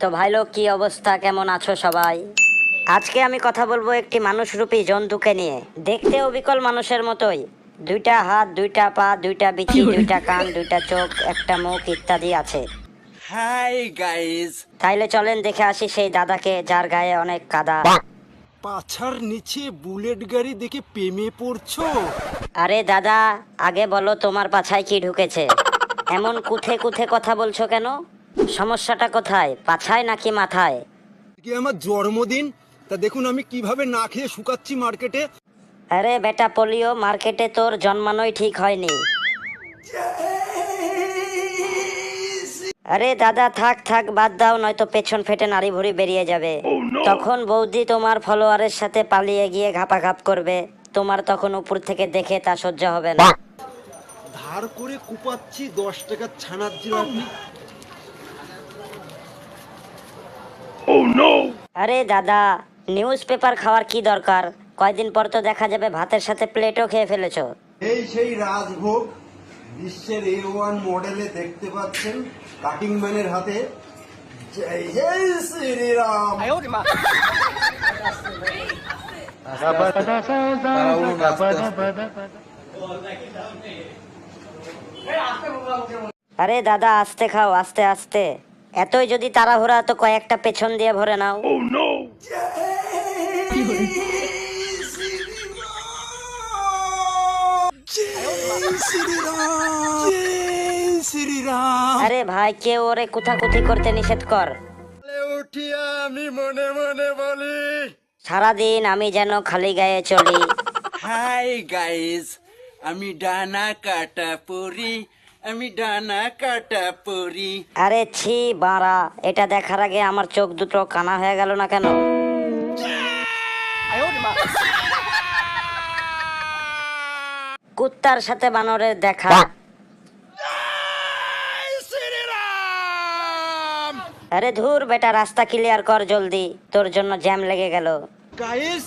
তো ভাই লোক, কি অবস্থা, কেমন আছো সবাই? আজকে আমি কথা বলবো একটি মানুষরূপী জন্তুকে নিয়ে। দেখতেও বিকল মানুষের মতোই, দুইটা হাত, দুইটা পা, দুইটা বিচি, দুইটা কান, দুইটা চোখ, একটা মুখ ইত্যাদি আছে। হাই গাইস, তাইলে চলেন দেখে আসি সেই দাদাকে, যার গায়ে অনেক কাদা। পাছার নিচে বুলেট গাড়ি দেখে প্রেমে পড়ছো? আরে দাদা, আগে বলো তোমার পাছায় কি ঢুকেছে? এমন কুথে কুথে কথা বলছো কেন? সমস্যাটা কোথায়, পাছায় নাকি মাথায়? কি আমার জন্মদিন, তা দেখুন আমি কিভাবে না খেয়ে শুকাচ্ছি মার্কেটে। আরে বেটা পোলিও, মার্কেটে তোর জন্মানোই ঠিক হয়নি। আরে দাদা থাক থাক, বাদ দাও, নয়তো পেছন ফেটে নাড়ি ভুড়ি বেরিয়ে যাবে। তখন বৌদি তোমার ফলোয়ারের সাথে পালিয়ে গিয়ে ঘাপাঘাপ করবে, তোমার তখন উপর থেকে দেখে তা সহ্য হবে না। ধার করে কুপাচ্ছি 10 টাকার ছানার জিলাপি। আরে দাদা, নিউজ পেপার খাওয়ার কি দরকার? কয়দিন পর তো দেখা যাবে ভাতের সাথে প্লেটও খেয়ে ফেলেছো। এই সেই রাজভোগ, বিশ্বের A1 মডেলে দেখতে পাচ্ছেন কাটিং ম্যানের হাতে। জয় জয় শ্রীরাম। আরে দাদা আস্তে খাও, আস্তে আস্তে। এতই যদি তাড়াহুড়া তো কয়েকটা পেছন দিয়ে ভরে নাও। শ্রীরাম। আরে ভাই, কেউ ওরে কুথাকুথি করতে নিষেধ কর। উঠিয়া আমি মনে মনে বলি, সারাদিন আমি যেন খালি গায়ে চলি। হাই গাইস, আমি ডানা কাটা পরি, আমি ডানা কাটা পরি। আরে ছি বাড়া, এটা দেখার আগে আমার চোখ দুটো কানা হয়ে গেল না কেন? কুত্তার সাথে বানরের দেখা। আরে ধুর বেটা, রাস্তা ক্লিয়ার কর জলদি, তোর জন্য জ্যাম লেগে গেল। গাইস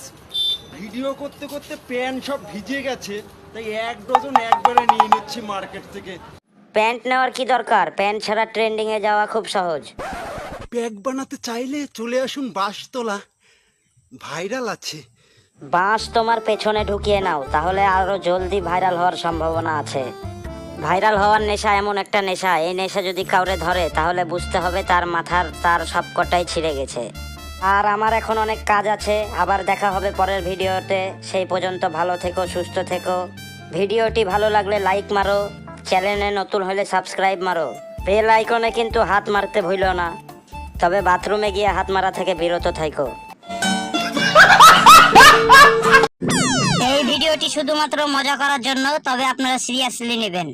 ভিডিও করতে করতে প্যান্ট সব ভিজে গেছে, তাই 1 ডজন একবারে নিয়ে নিচ্ছি মার্কেট থেকে। প্যান্ট নেওয়ার কি দরকার? প্যান্ট ছাড়া ট্রেন্ডিং এ যাওয়া খুব সহজ। ব্যাগ বানাতে চাইলে চলে আসুন বাঁশতলা, ভাইরাল আছে। বাঁশ তোমার পেছনে ঢুকিয়ে নাও, তাহলে আরো জলদি ভাইরাল হওয়ার সম্ভাবনা আছে। ভাইরাল হওয়ার নেশা এমন একটা নেশা, এই নেশা যদি কাউরে ধরে তাহলে বুঝতে হবে তার মাথার তার সবকটাই ছিঁড়ে গেছে। আর আমার এখন অনেক কাজ আছে, আবার দেখা হবে পরের ভিডিওতে। সেই পর্যন্ত ভালো থেকো, সুস্থ থেকো। ভিডিওটি ভালো লাগলে লাইক মারো, চ্যানেলে নতুন হলে সাবস্ক্রাইব মারো, বেল আইকনে কিন্তু হাত মারতে ভুলো না। তবে বাথরুমে গিয়ে হাত মারা থেকে বিরত থাকো। এই ভিডিওটি শুধুমাত্র মজা করার জন্য, তবে আপনারা সিরিয়াসলি নেবেন।